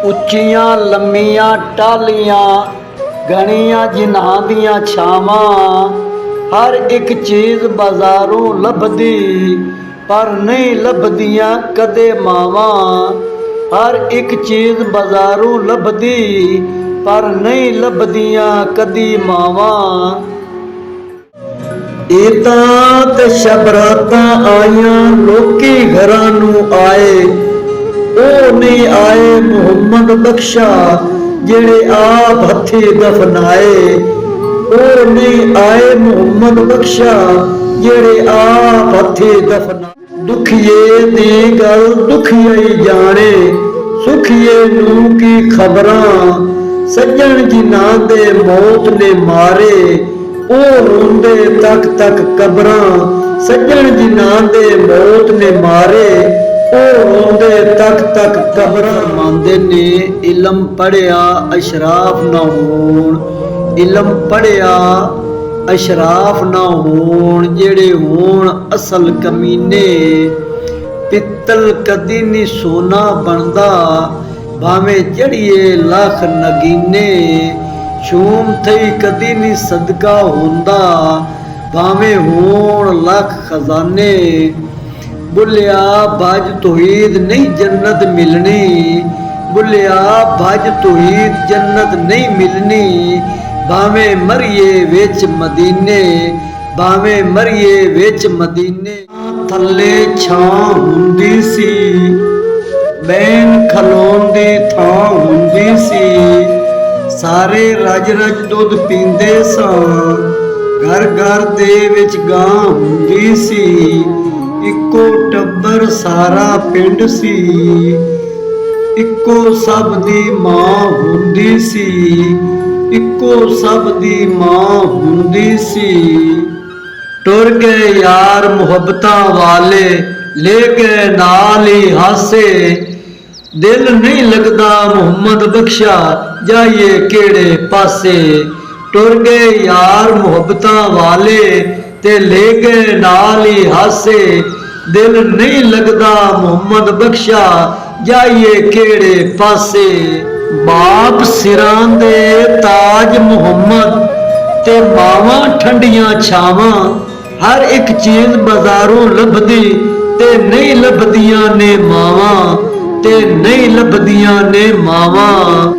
ਉੱਚੀਆਂ ਲੰਮੀਆਂ ਟਾਹਲੀਆਂ ਗਣੀਆਂ ਜਿਨ੍ਹਾਂ ਦੀਆਂ ਛਾਵਾਂ, ਹਰ ਇੱਕ ਚੀਜ਼ ਬਾਜ਼ਾਰੋਂ ਲੱਭਦੀ ਪਰ ਨਹੀਂ ਲੱਭਦੀਆਂ ਕਦੇ ਮਾਵਾਂ। ਹਰ ਇੱਕ ਚੀਜ਼ ਬਾਜ਼ਾਰੋਂ ਲੱਭਦੀ ਪਰ ਨਹੀਂ ਲੱਭਦੀਆਂ ਕਦੀ ਮਾਵਾਂ। ਇਹ ਤਾਂ ਤੇ ਸ਼ਬਰਾਤਾਂ ਆਈਆਂ ਲੋਕੀ ਘਰਾਂ ਨੂੰ ਆਏ, ਉਹ ਨਹੀਂ ਆਏ ਮੁਹੰਮਦ ਬਖਸ਼ਾ ਜਿਹੜੇ ਆਪ ਹੱਥੀ ਦਫਨਾਏ। ਉਹ ਨਹੀਂ ਆਏ ਮੁਹੰਮਦ ਬਖਸ਼ਾ ਜਿਹੜੇ ਆਪ ਹੱਥੀ ਦਫਨਾਏ। ਦੁਖੀਏ ਦੀ ਗੱਲ ਦੁਖੀਆ ਹੀ ਜਾਣੇ, ਸੁਖੀਏ ਨੂੰ ਕੀ ਖਬਰਾਂ। ਸੱਜਣ ਜਿਨ੍ਹਾਂ ਦੇ ਮੌਤ ਨੇ ਮਾਰੇ, ਉਹ ਰੋਂਦੇ ਤੱਕ ਤੱਕ ਕਬਰਾਂ। ਸੱਜਣ ਜਿਨ੍ਹਾਂ ਦੇ ਮੌਤ ਨੇ ਮਾਰੇ, ਉਹ ਰੋਂਦੇ ਤੱਕ ਤੱਕ ਕਬਰਾਂ। ਮੰਨਦੇ ਨੇ ਇਲਮ ਪੜਿਆ ਅਸ਼ਰਾਫ ਨਾ ਹੋਣ, ਇਲਮ ਪੜਿਆ ਅਸ਼ਰਾਫ ਨਾ ਹੋਣ, ਜਿਹੜੇ ਹੋਣ ਅਸਲ ਕਮੀਨੇ। ਪਿੱਤਲ ਕਦੀ ਨਹੀਂ ਸੋਨਾ ਬਣਦਾ, ਭਾਵੇਂ ਚੜੀਏ ਲੱਖ ਨਗੀਨੇ। ਸ਼ੂਮ ਥਈ ਕਦੀ ਨਹੀਂ ਸਦਕਾ ਹੁੰਦਾ, ਭਾਵੇਂ ਹੋਣ ਲੱਖ ਖਜ਼ਾਨੇ। ਬੁੱਲਿਆ ਭਜ ਤੌਹੀਦ ਨਹੀਂ ਜੰਨਤ ਮਿਲਣੀ, ਬੁੱਲਿਆ ਭਜ ਤੌਹੀਦ ਜੰਨਤ ਨਹੀਂ ਮਿਲਣੀ। ਭਾਵੇਂ ਮਰੀਏ ਵਿੱਚ ਮਦੀਨੇ, ਭਾਵੇਂ ਮਰੀਏ ਵਿੱਚ ਮਦੀਨੇ। ਥੱਲੇ ਛਾਂ ਹੁੰਦੀ ਸੀ, ਬੈਨ ਖਲੋਣ ਦੀ ਥਾਂ ਹੁੰਦੀ ਸੀ। ਸਾਰੇ ਰਜ ਰਜ ਦੁੱਧ ਪੀਂਦੇ ਸਾਂ, ਘਰ ਘਰ ਦੇ ਵਿੱਚ ਗਾਂ ਹੁੰਦੀ ਸੀ। ਇੱਕੋ ਟੱਬਰ ਸਾਰਾ ਪਿੰਡ ਸੀ, ਇੱਕੋ ਸਭ ਦੀ ਮਾਂ ਹੁੰਦੀ ਸੀ, ਇੱਕੋ ਸਭ ਦੀ ਮਾਂ ਹੁੰਦੀ ਸੀ। ਟੁਰ ਗਏ ਯਾਰ ਮੁਹੱਬਤਾਂ ਵਾਲੇ, ਲੈ ਗਏ ਨਾਲ ਹੀ ਹਾਸੇ। ਦਿਲ ਨਹੀਂ ਲੱਗਦਾ ਮੁਹੰਮਦ ਬਖਸ਼ਾ, ਜਾਈਏ ਕਿਹੜੇ ਪਾਸੇ। ਟੁਰ ਗਏ ਯਾਰ ਮੁਹੱਬਤਾਂ ਵਾਲੇ, ਤੇ ਲੈ ਗਏ ਨਾਲ ਹੀ ਹਾਸੇ। ਦਿਲ ਨਹੀਂ ਲੱਗਦਾ ਮੁਹੰਮਦ ਬਖਸ਼ਾ, ਜਾਈਏ ਕਿਹੜੇ ਪਾਸੇ। ਬਾਪ ਸਿਰਾਂ ਦੇ ਤਾਜ ਮੁਹੰਮਦ, ਤੇ ਮਾਵਾਂ ਠੰਡੀਆਂ ਛਾਵਾਂ। ਹਰ ਇੱਕ ਚੀਜ਼ ਬਾਜ਼ਾਰੋਂ ਲੱਭਦੀ, ਤੇ ਨਹੀਂ ਲੱਭਦੀਆਂ ਨੇ ਮਾਵਾਂ, ਤੇ ਨਹੀਂ ਲੱਭਦੀਆਂ ਨੇ ਮਾਵਾਂ।